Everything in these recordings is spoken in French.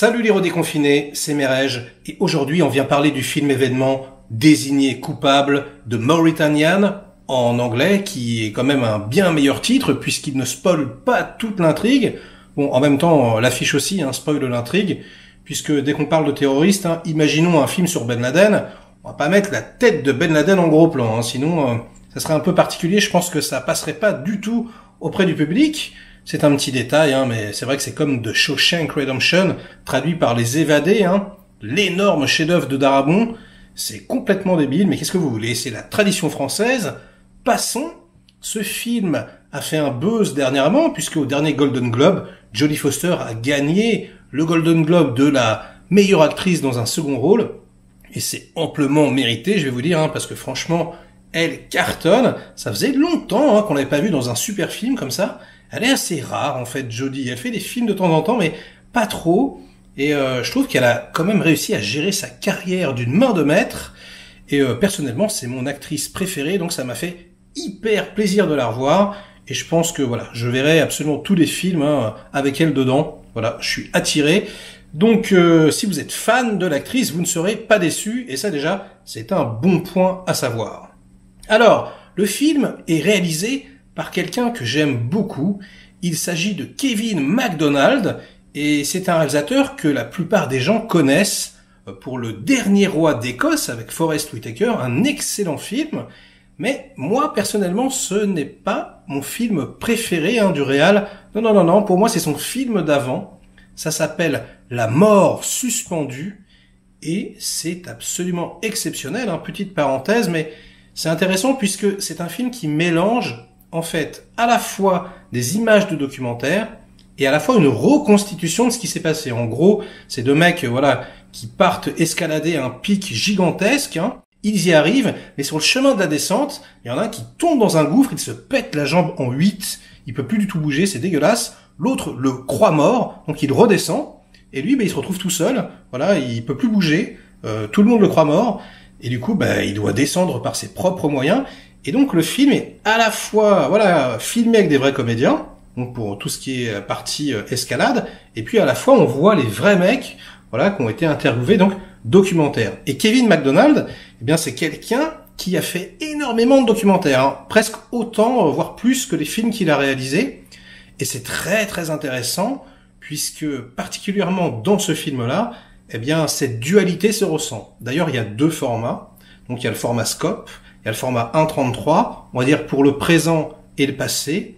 Salut les redéconfinés, c'est Merège, et aujourd'hui on vient parler du film événement Désigné coupable de Mauritanian, en anglais, qui est quand même un bien meilleur titre puisqu'il ne spoile pas toute l'intrigue. Bon, en même temps, l'affiche aussi spoil l'intrigue, puisque dès qu'on parle de terroristes, imaginons un film sur Ben Laden, on va pas mettre la tête de Ben Laden en gros plan, sinon ça serait un peu particulier, je pense que ça passerait pas du tout auprès du public. C'est un petit détail, mais c'est vrai que c'est comme The Shawshank Redemption, traduit par Les Évadés, l'énorme chef-d'œuvre de Darabont. C'est complètement débile, mais qu'est-ce que vous voulez? C'est la tradition française. Passons. Ce film a fait un buzz dernièrement, puisque au dernier Golden Globe, Jodie Foster a gagné le Golden Globe de la meilleure actrice dans un second rôle. Et c'est amplement mérité, je vais vous dire, parce que franchement, elle cartonne. Ça faisait longtemps qu'on l'avait pas vue dans un super film comme ça. Elle est assez rare, en fait, Jodie. Elle fait des films de temps en temps, mais pas trop. Et je trouve qu'elle a quand même réussi à gérer sa carrière d'une main de maître. Et personnellement, c'est mon actrice préférée, donc ça m'a fait hyper plaisir de la revoir. Et je pense que voilà, je verrai absolument tous les films avec elle dedans. Voilà, je suis attiré. Donc si vous êtes fan de l'actrice, vous ne serez pas déçu. Et ça déjà, c'est un bon point à savoir. Alors, le film est réalisé par quelqu'un que j'aime beaucoup. Il s'agit de Kevin MacDonald, et c'est un réalisateur que la plupart des gens connaissent pour Le Dernier Roi d'Écosse avec Forest Whitaker, un excellent film. Mais moi, personnellement, ce n'est pas mon film préféré du réal. Non, pour moi, c'est son film d'avant. Ça s'appelle La Mort suspendue, et c'est absolument exceptionnel. Petite parenthèse, mais c'est intéressant puisque c'est un film qui mélange en fait à la fois des images de documentaire et à la fois une reconstitution de ce qui s'est passé. En gros, c'est deux mecs qui partent escalader un pic gigantesque. Ils y arrivent, mais sur le chemin de la descente, il y en a un qui tombe dans un gouffre, il se pète la jambe en 8, il peut plus du tout bouger, c'est dégueulasse. L'autre le croit mort, donc il redescend, et lui, il se retrouve tout seul, il peut plus bouger, tout le monde le croit mort, et du coup, il doit descendre par ses propres moyens. Et donc le film est à la fois filmé avec des vrais comédiens, donc pour tout ce qui est partie escalade, et puis à la fois on voit les vrais mecs qui ont été interviewés, donc documentaire. Et Kevin MacDonald, c'est quelqu'un qui a fait énormément de documentaires, presque autant, voire plus que les films qu'il a réalisés. Et c'est très très intéressant, puisque particulièrement dans ce film-là, cette dualité se ressent. D'ailleurs, il y a deux formats. Donc il y a le format scope, il y a le format 1.33, on va dire pour le présent et le passé,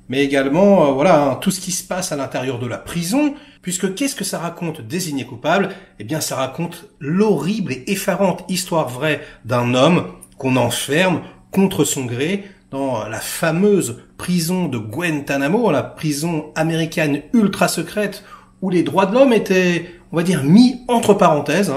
mais également tout ce qui se passe à l'intérieur de la prison, puisque qu'est-ce que ça raconte Désigné coupable? Ça raconte l'horrible et effarante histoire vraie d'un homme qu'on enferme contre son gré dans la fameuse prison de Guantanamo, la prison américaine ultra secrète où les droits de l'homme étaient, on va dire, mis entre parenthèses.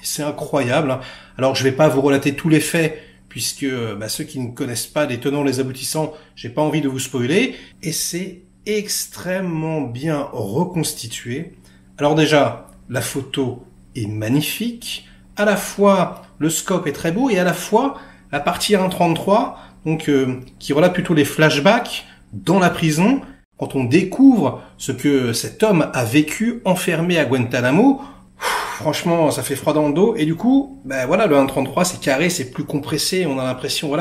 C'est incroyable. Alors je vais pas vous relater tous les faits, puisque ceux qui ne connaissent pas les tenants, les aboutissants, j'ai pas envie de vous spoiler. Et c'est extrêmement bien reconstitué. Alors déjà, la photo est magnifique. À la fois, le scope est très beau, et à la fois, la partie 1.33, donc qui relate plutôt les flashbacks dans la prison, quand on découvre ce que cet homme a vécu enfermé à Guantanamo, franchement, ça fait froid dans le dos. Et du coup, le 1.33, c'est carré, c'est plus compressé. On a l'impression,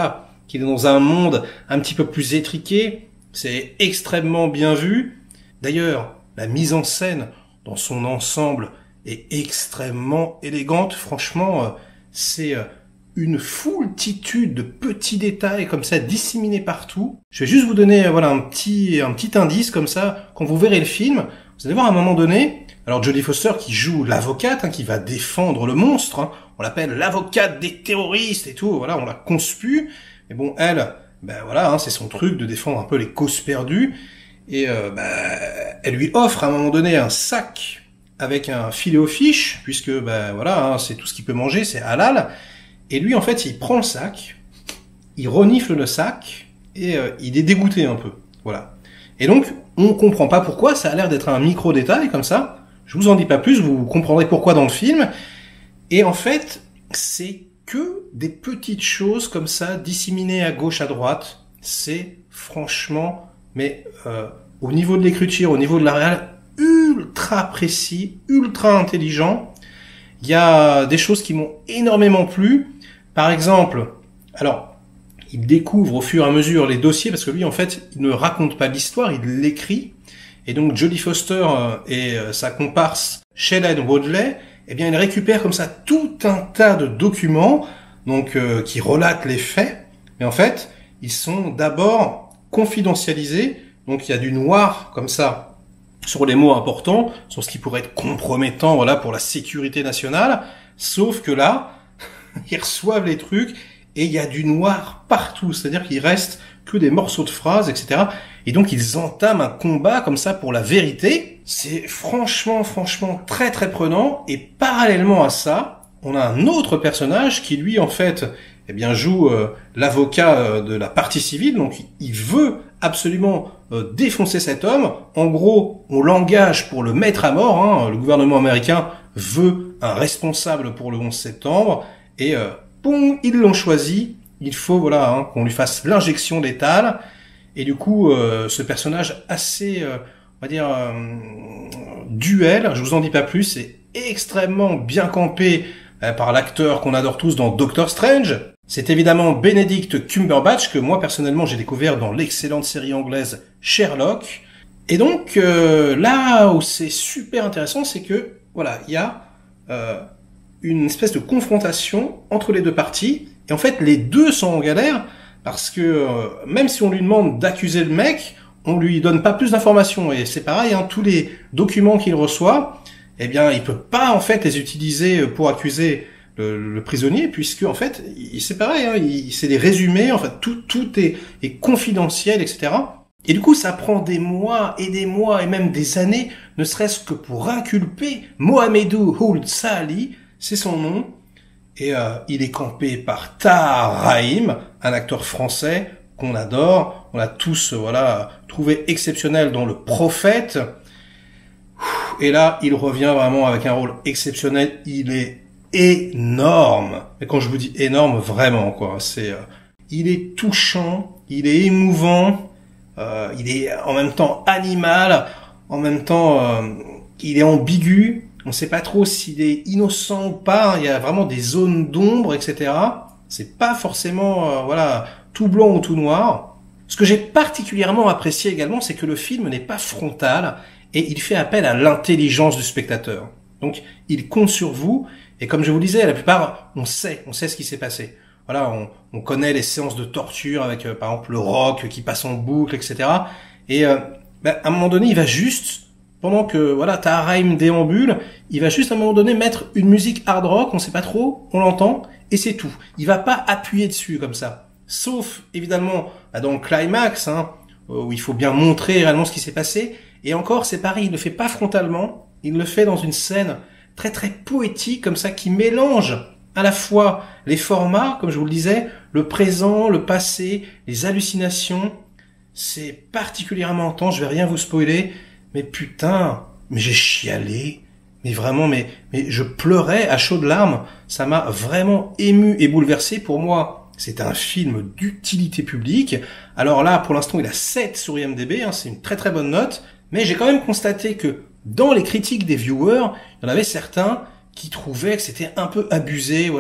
qu'il est dans un monde un petit peu plus étriqué. C'est extrêmement bien vu. D'ailleurs, la mise en scène dans son ensemble est extrêmement élégante. Franchement, c'est une foultitude de petits détails comme ça disséminés partout. Je vais juste vous donner un petit indice comme ça. Quand vous verrez le film, vous allez voir à un moment donné, alors Jodie Foster qui joue l'avocate, qui va défendre le monstre, on l'appelle l'avocate des terroristes et tout, on l'a conspue. Mais bon, elle, c'est son truc de défendre un peu les causes perdues. Et elle lui offre à un moment donné un sac avec un filet aux fiches, puisque c'est tout ce qu'il peut manger, c'est halal. Et lui, en fait, il prend le sac, il renifle le sac, et il est dégoûté un peu. Et donc, on comprend pas pourquoi, ça a l'air d'être un micro-détail comme ça. Je vous en dis pas plus, vous comprendrez pourquoi dans le film. Et en fait, c'est que des petites choses comme ça, disséminées à gauche, à droite. C'est franchement, au niveau de l'écriture, au niveau de la réal, ultra précis, ultra intelligent. Il y a des choses qui m'ont énormément plu. Par exemple, alors, il découvre au fur et à mesure les dossiers, parce que lui, en fait, il ne raconte pas l'histoire, il l'écrit. Et donc, Jodie Foster et sa comparse Shailene Woodley, eh bien, ils récupèrent comme ça tout un tas de documents, donc qui relatent les faits. Mais en fait, ils sont d'abord confidentialisés. Donc, il y a du noir, comme ça, sur les mots importants, sur ce qui pourrait être compromettant, voilà, pour la sécurité nationale. Sauf que là, ils reçoivent les trucs et il y a du noir partout. C'est-à-dire qu'il reste que des morceaux de phrases, etc. Et donc, ils entament un combat comme ça pour la vérité. C'est franchement très très prenant. Et parallèlement à ça, on a un autre personnage qui, lui, en fait, eh bien, joue l'avocat de la partie civile. Donc, il veut absolument défoncer cet homme. En gros, on l'engage pour le mettre à mort. Hein. Le gouvernement américain veut un responsable pour le 11 septembre. Et bon, ils l'ont choisi. Il faut voilà qu'on lui fasse l'injection létale. Et du coup, ce personnage assez, on va dire, duel, je vous en dis pas plus, c'est extrêmement bien campé par l'acteur qu'on adore tous dans Doctor Strange. C'est évidemment Benedict Cumberbatch que moi personnellement j'ai découvert dans l'excellente série anglaise Sherlock. Et donc là où c'est super intéressant, c'est que voilà, il y a une espèce de confrontation entre les deux parties. Et en fait, les deux sont en galère parce que même si on lui demande d'accuser le mec, on lui donne pas plus d'informations. Et c'est pareil, hein, tous les documents qu'il reçoit, eh bien, il peut pas en fait les utiliser pour accuser le prisonnier, puisque en fait, c'est pareil, hein, c'est des résumés, en fait, tout est confidentiel, etc. Et du coup, ça prend des mois et même des années, ne serait-ce que pour inculper Mohamedou Ould Sahali, c'est son nom, et il est campé par Tahar Rahim, un acteur français qu'on adore, on l'a tous trouvé exceptionnel dans Le Prophète, et là, il revient vraiment avec un rôle exceptionnel, il est énorme. Et quand je vous dis énorme, vraiment, quoi. Il est touchant, il est émouvant, il est en même temps animal, en même temps, il est ambigu. On ne sait pas trop s'il est innocent ou pas. Il y a vraiment des zones d'ombre, etc. C'est pas forcément, tout blanc ou tout noir. Ce que j'ai particulièrement apprécié également, c'est que le film n'est pas frontal et il fait appel à l'intelligence du spectateur. Donc, il compte sur vous. Et comme je vous le disais, la plupart, on sait ce qui s'est passé. Voilà, on connaît les séances de torture avec, par exemple, le rock qui passe en boucle, etc. Et à un moment donné, il va juste, pendant que Tahar Rahim déambule, il va juste à un moment donné mettre une musique hard rock, on sait pas trop, on l'entend, et c'est tout. Il va pas appuyer dessus comme ça. Sauf, évidemment, dans le climax, hein, où il faut bien montrer réellement ce qui s'est passé. Et encore, c'est pareil, il le fait pas frontalement, il le fait dans une scène très très poétique comme ça qui mélange à la fois les formats, comme je vous le disais, le présent, le passé, les hallucinations. C'est particulièrement intense, je vais rien vous spoiler, mais putain, mais j'ai chialé, mais vraiment, mais je pleurais à chaudes larmes, ça m'a vraiment ému et bouleversé. Pour moi, c'est un film d'utilité publique. Alors là, pour l'instant, il a 7 sur IMDb, hein, c'est une très très bonne note, mais j'ai quand même constaté que dans les critiques des viewers, il y en avait certains qui trouvaient que c'était un peu abusé,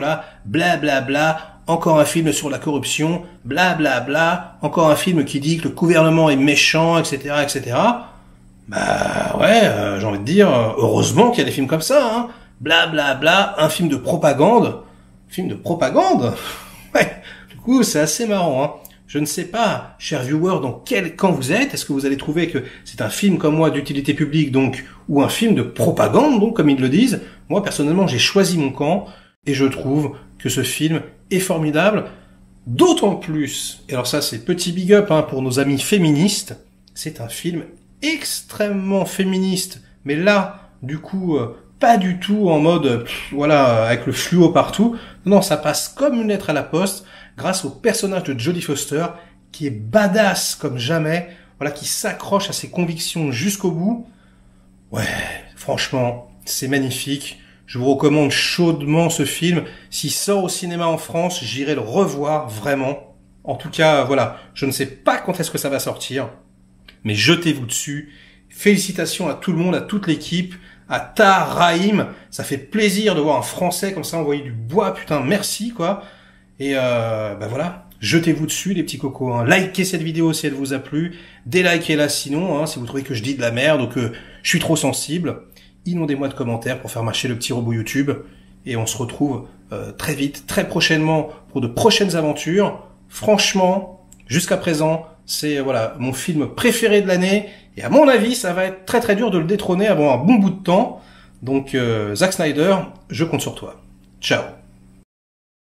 blablabla, encore un film sur la corruption, blablabla, encore un film qui dit que le gouvernement est méchant, etc., etc. Bah ouais, j'ai envie de dire, heureusement qu'il y a des films comme ça, hein. Blablabla, un film de propagande. Film de propagande? Ouais, du coup, c'est assez marrant, hein. Je ne sais pas, chers viewers, dans quel camp vous êtes. Est-ce que vous allez trouver que c'est un film comme moi d'utilité publique, donc, ou un film de propagande, donc, comme ils le disent? Moi, personnellement, j'ai choisi mon camp, et je trouve que ce film est formidable. D'autant plus, et alors ça, c'est petit big up, hein, pour nos amis féministes, c'est un film extrêmement féministe, mais là, du coup, pas du tout en mode, avec le fluo partout. Non, ça passe comme une lettre à la poste, grâce au personnage de Jodie Foster, qui est badass comme jamais, qui s'accroche à ses convictions jusqu'au bout. Ouais, franchement, c'est magnifique. Je vous recommande chaudement ce film. S'il sort au cinéma en France, j'irai le revoir, vraiment. En tout cas, je ne sais pas quand est-ce que ça va sortir, mais jetez-vous dessus Félicitations à tout le monde, à toute l'équipe, à Tahar Rahim. Ça fait plaisir de voir un Français comme ça envoyer du bois. Putain, merci, quoi. Et bah voilà, jetez-vous dessus, les petits cocos. Hein. Likez cette vidéo si elle vous a plu. Délikez-la sinon, hein, si vous trouvez que je dis de la merde ou que je suis trop sensible. Inondez-moi de commentaires pour faire marcher le petit robot YouTube. Et on se retrouve très vite, très prochainement, pour de prochaines aventures. Franchement, jusqu'à présent, c'est voilà mon film préféré de l'année. Et à mon avis, ça va être très très dur de le détrôner avant un bon bout de temps. Donc, Zack Snyder, je compte sur toi. Ciao.